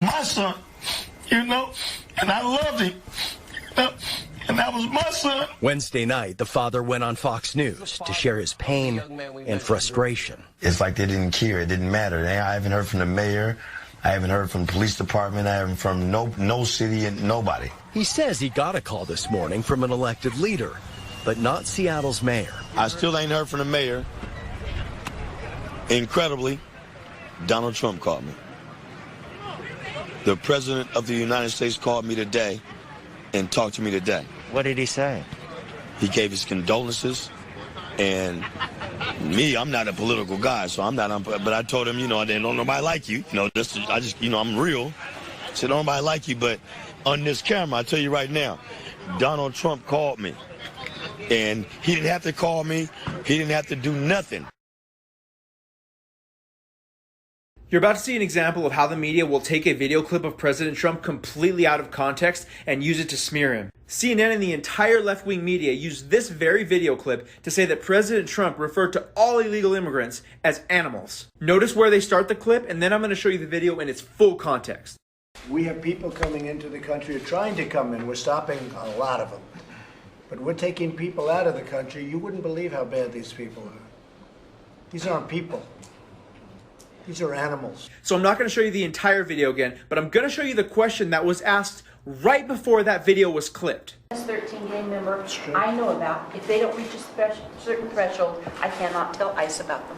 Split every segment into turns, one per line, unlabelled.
My son, and I loved him, and that was my son.
Wednesday night, the father went on Fox News to share his pain and frustration.
It's like they didn't care. It didn't matter. I haven't heard from the mayor. I haven't heard from the police department. I haven't from no city and nobody.
He says he got a call this morning from an elected leader, but not Seattle's mayor.
I still ain't heard from the mayor. Incredibly, Donald Trump called me. The president of the United States called me today and talked to me today.
What did he say?
He gave his condolences, and me, I'm not a political guy, so I'm not, but I told him, they don't nobody like you. I'm real. I said, don't nobody like you, but on this camera, I tell you right now, Donald Trump called me, and he didn't have to call me. He didn't have to do nothing.
You're about to see an example of how the media will take a video clip of President Trump completely out of context and use it to smear him. CNN and the entire left-wing media used this very video clip to say that President Trump referred to all illegal immigrants as animals. Notice where they start the clip, and then I'm going to show you the video in its full context.
We have people coming into the country or trying to come in. We're stopping a lot of them. But we're taking people out of the country. You wouldn't believe how bad these people are. These aren't people. These are animals.
So I'm not going to show you the entire video again, but I'm going to show you the question that was asked right before that video was clipped.
This 13 gang member I know about, if they don't reach a certain threshold, I cannot tell ICE about them.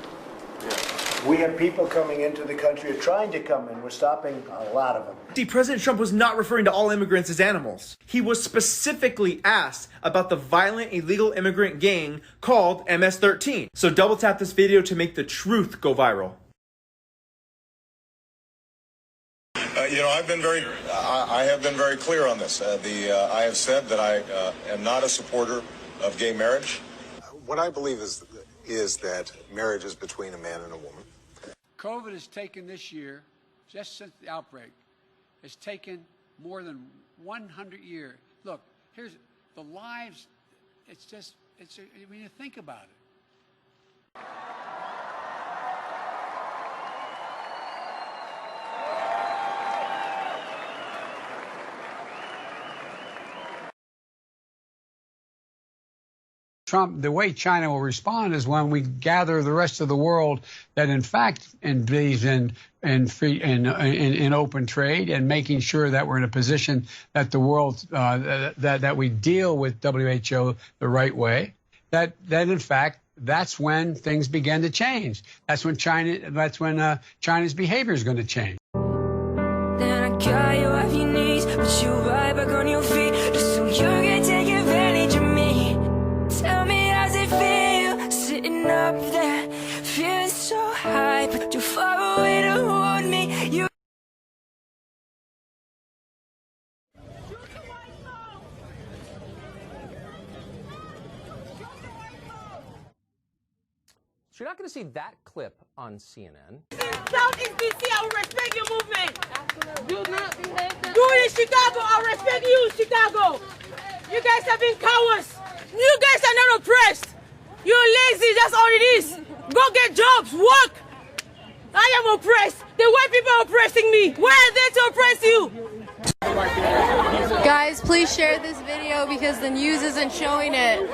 We have people coming into the country or trying to come in. We're stopping a lot of them.
See, President Trump was not referring to all immigrants as animals. He was specifically asked about the violent illegal immigrant gang called MS-13. So double tap this video to make the truth go viral.
I have been very clear on this. I have said that I am not a supporter of gay marriage.
What I believe is that marriage is between a man and a woman.
COVID has taken this year, just since the outbreak, has taken more than 100 years. Look, here's the lives. When you think about it.
Trump, the way China will respond is when we gather the rest of the world that in fact believes in open trade and making sure that we're in a position that the world that we deal with WHO the right way. That in fact that's when things begin to change. That's when China's behavior is going to change.
Then I got you off your knees, but you right back on your feet, just so you can take advantage of me. Tell me how's it feel, sitting up there, feeling so high, but too far away to hold me. You
So you're not going to see that clip on CNN.
In Southeast DC, I will respect your movement. Absolutely. Do not behave. Do it in Chicago. I respect you, Chicago. You guys have been cowards. You guys are not oppressed. You're lazy. That's all it is. Go get jobs. Work. I am oppressed. The white people are oppressing me. Where are they to oppress you?
Guys, please share this video because the news isn't showing it.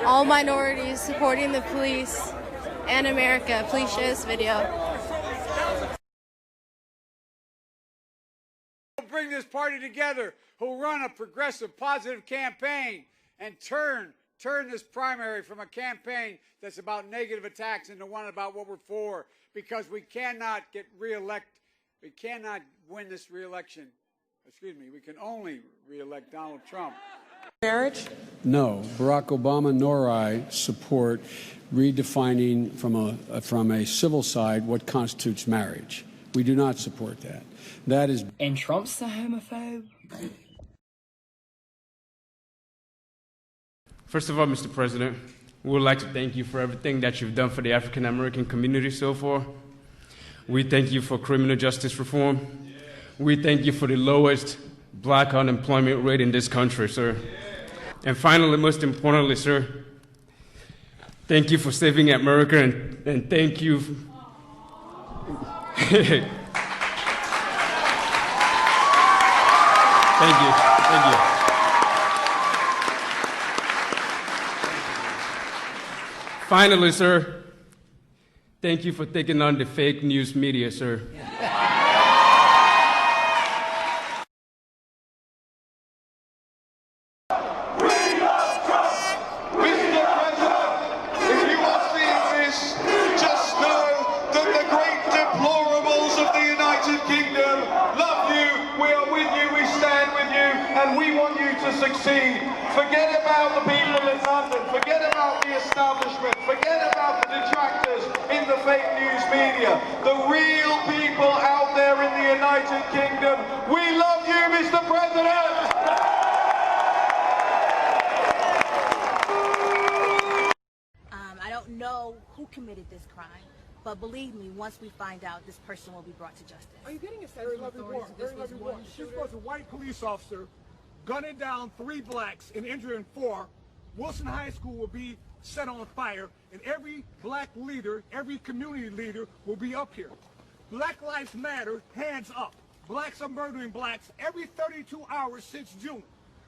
All minorities supporting the police and America, please share this video.
Bring this party together, who'll run a progressive, positive campaign and turn this primary from a campaign that's about negative attacks into one about what we're for, because we cannot get reelected. We cannot win this reelection. Excuse me, we can only reelect Donald Trump.
Marriage?
No, Barack Obama nor I support redefining from a civil side what constitutes marriage. We do not support that. That is.
And Trump's a homophobe?
First of all, Mr. President, we would like to thank you for everything that you've done for the African American community so far. We thank you for criminal justice reform. We thank you for the lowest black unemployment rate in this country, sir. And finally, most importantly, sir, thank you for saving America, and thank you. Thank you. Thank you. Finally, sir, thank you for taking on the fake news media, sir.
Succeed. Forget about the people in London. Forget about the establishment. Forget about the detractors in the fake news media. The real people out there in the United Kingdom. We love you, Mr. President.
I don't know who committed this crime, but believe me, once we find out, this person will be brought to justice.
Are you getting a sense of authority that this was one shooter? This was a white police officer gunning down 3 blacks and injuring 4. Wilson High School will be set on fire, and every black leader, every community leader will be up here. Black Lives Matter, hands up. Blacks are murdering blacks every 32 hours since June.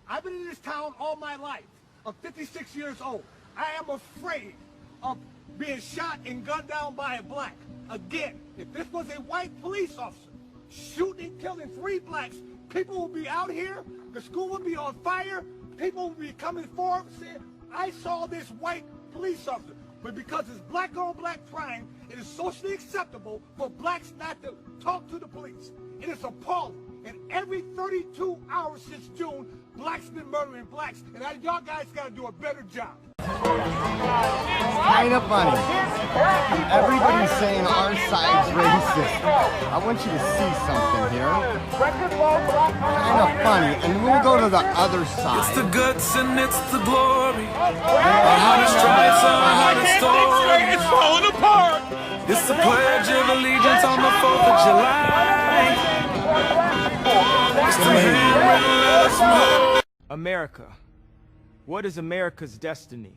I've been in this town all my life. I'm 56 years old. I am afraid of being shot and gunned down by a black. Again, if this was a white police officer shooting and killing 3 blacks, people will be out here, the school will be on fire, people will be coming forward saying, I saw this white police officer. But because it's black on black crime, it is socially acceptable for blacks not to talk to the police. It is appalling. And every 32 hours since June, blacks have been murdering blacks. And y'all guys got to do a better job.
Kind of funny. Everybody's saying our side's racist. I want you to see something here. Kind of funny. And we'll go to the other side.
It's the guts and it's the glory. Our hardest stripes, our hardest story.
It's falling apart.
It's the pledge of allegiance on the 4th of July. It's the handwritten letters from hope.
America. What is America's destiny?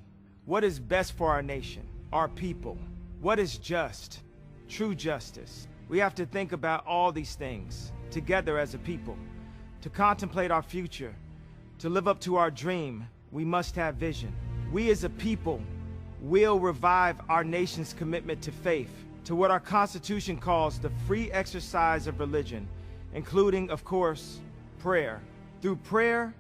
What is best for our nation, our people? What is just, true justice? We have to think about all these things together as a people. To contemplate our future, to live up to our dream, we must have vision. We as a people will revive our nation's commitment to faith, to what our Constitution calls the free exercise of religion, including, of course, prayer. Through prayer,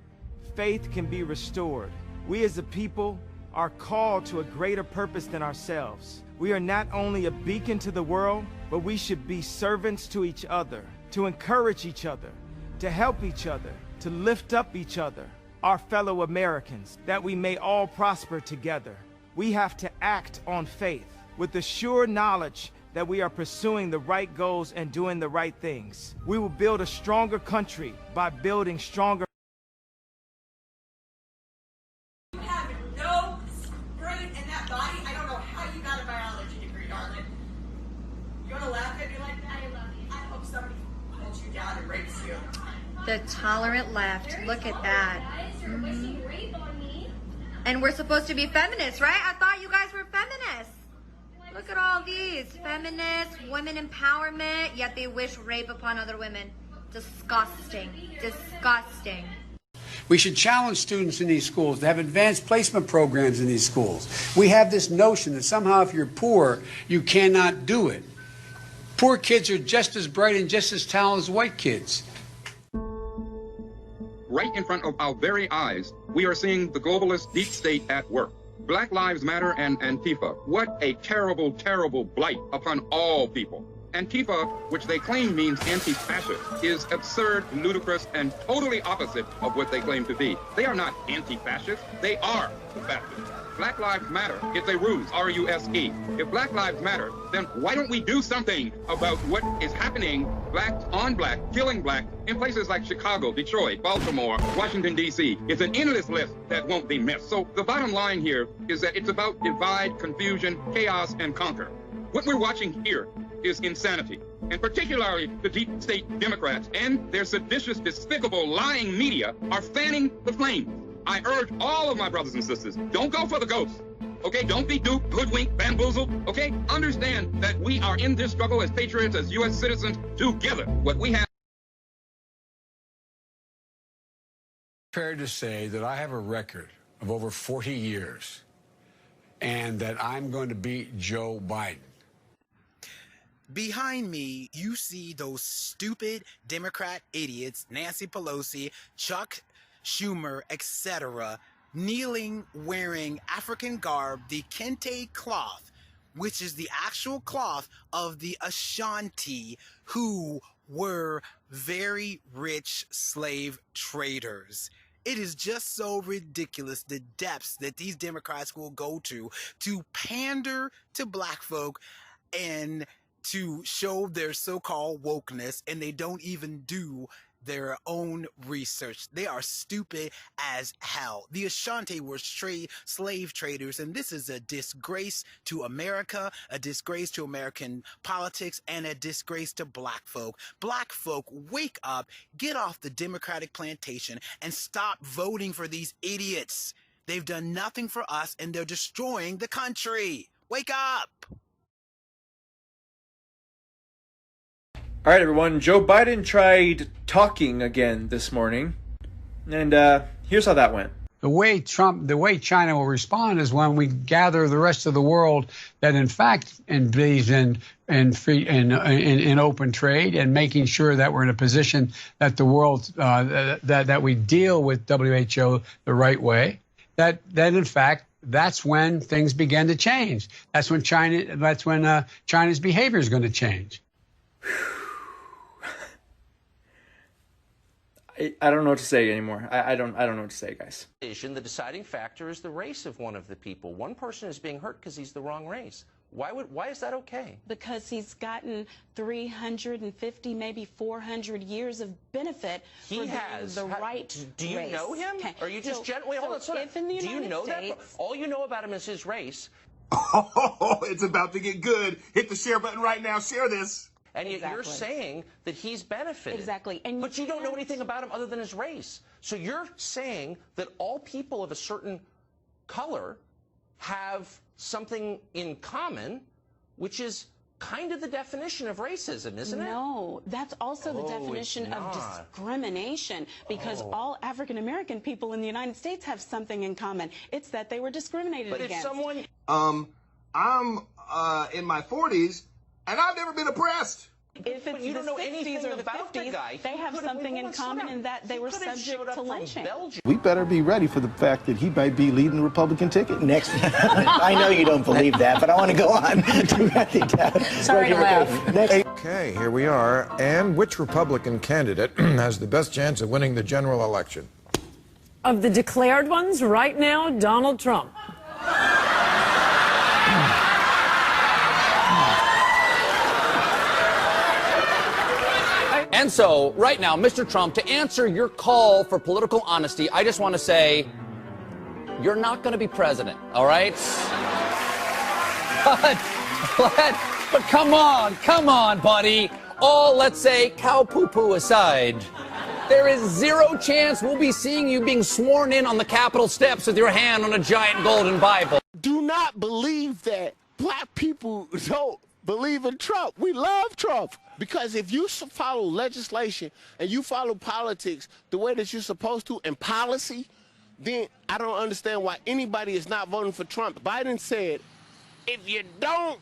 faith can be restored. We as a people are called to a greater purpose than ourselves. We are not only a beacon to the world, but we should be servants to each other, to encourage each other, to help each other, to lift up each other, our fellow Americans, that we may all prosper together. We have to act on faith with the sure knowledge that we are pursuing the right goals and doing the right things. We will build a stronger country by building stronger.
You have no brain in that body. I don't know how you got a biology degree, darling. You want to laugh at me like that? I love you. I hope somebody holds you down and rapes you.
The tolerant left. Look at that. And we're supposed to be feminists, right? I thought you guys were feminists. Look at all these. Feminists, women empowerment, yet they wish rape upon other women. Disgusting. Disgusting.
We should challenge students in these schools to have advanced placement programs in these schools. We have this notion that somehow if you're poor, you cannot do it. Poor kids are just as bright and just as talented as white kids.
Right in front of our very eyes, we are seeing the globalist deep state at work. Black Lives Matter and Antifa. What a terrible, terrible blight upon all people. Antifa, which they claim means anti-fascist, is absurd, ludicrous, and totally opposite of what they claim to be. They are not anti-fascist. They are fascist. Black Lives Matter is a ruse, R-U-S-E. If Black Lives Matter, then why don't we do something about what is happening black on black, killing black, in places like Chicago, Detroit, Baltimore, Washington, D.C. It's an endless list that won't be missed. So the bottom line here is that it's about divide, confusion, chaos, and conquer. What we're watching here is insanity, and particularly the deep state Democrats and their seditious, despicable, lying media are fanning the flames. I urge all of my brothers and sisters, don't go for the ghost. okay? Don't be duped, hoodwinked, bamboozled, okay? Understand that we are in this struggle as patriots, as U.S. citizens, together. What we have.
Fair to say that I have a record of over 40 years and that I'm going to beat Joe Biden.
Behind me, you see those stupid Democrat idiots, Nancy Pelosi, Chuck Schumer, etc., kneeling wearing African garb, the kente cloth, which is the actual cloth of the Ashanti, who were very rich slave traders. It is just so ridiculous, the depths that these Democrats will go to pander to black folk and to show their so-called wokeness, and they don't even do their own research. They are stupid as hell. The Ashanti were slave traders, and this is a disgrace to America, a disgrace to American politics, and a disgrace to black folk. Black folk, wake up, get off the Democratic plantation, and stop voting for these idiots. They've done nothing for us, and they're destroying the country. Wake up!
All right, everyone. Joe Biden tried talking again this morning, and here's how that went.
The way China will respond is when we gather the rest of the world that, in fact, believes in open trade and making sure that we're in a position that the world that we deal with WHO the right way. That in fact, that's when things begin to change. That's when China's behavior is going to change.
I don't know what to say anymore. I don't know what to say, guys.
The deciding factor is the race of one of the people. One person is being hurt because he's the wrong race. Why is that okay?
Because he's gotten 350, maybe 400 years of benefit for being the right
Do you
race.
know him?
Okay.
Or are you just hold on,
if in the
do you
United
know
States,
that? All you know about him is his race.
Oh, it's about to get good. Hit the share button right now. Share this.
And you're saying that he's benefited.
Exactly.
But you don't know anything about him other than his race. So you're saying that all people of a certain color have something in common, which is kind of the definition of racism, isn't it?
No, that's also the definition of discrimination, because all African American people in the United States have something in common. It's that they were discriminated
against.
If someone
I'm in my 40s and I've never been oppressed.
If it's
you don't
the
know
60s
anything
or the
about
50s,
the guy.
they have something in common in that they were subject to lynching.
We better be ready for the fact that he might be leading the Republican ticket.
Next, I know you don't believe that, but I want to go on. Sorry to laugh.
Okay, here we are. And which Republican candidate has the best chance of winning the general election?
Of the declared ones, right now, Donald Trump.
And so, right now, Mr. Trump, to answer your call for political honesty, I just want to say, you're not going to be president, all right? But come on, buddy. All, let's say, cow poo-poo aside, there is zero chance we'll be seeing you being sworn in on the Capitol steps with your hand on a giant golden Bible.
Do not believe that black people don't believe in Trump. We love Trump. Because if you follow legislation and you follow politics the way that you're supposed to in policy, then I don't understand why anybody is not voting for Trump. Biden said, if you don't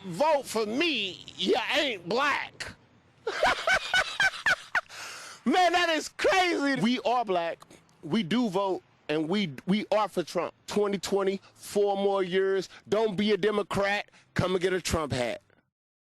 vote for me, you ain't black. Man, that is crazy. We are black. We do vote, and we are for Trump. 2020, 4 more years. Don't be a Democrat. Come and get a Trump hat.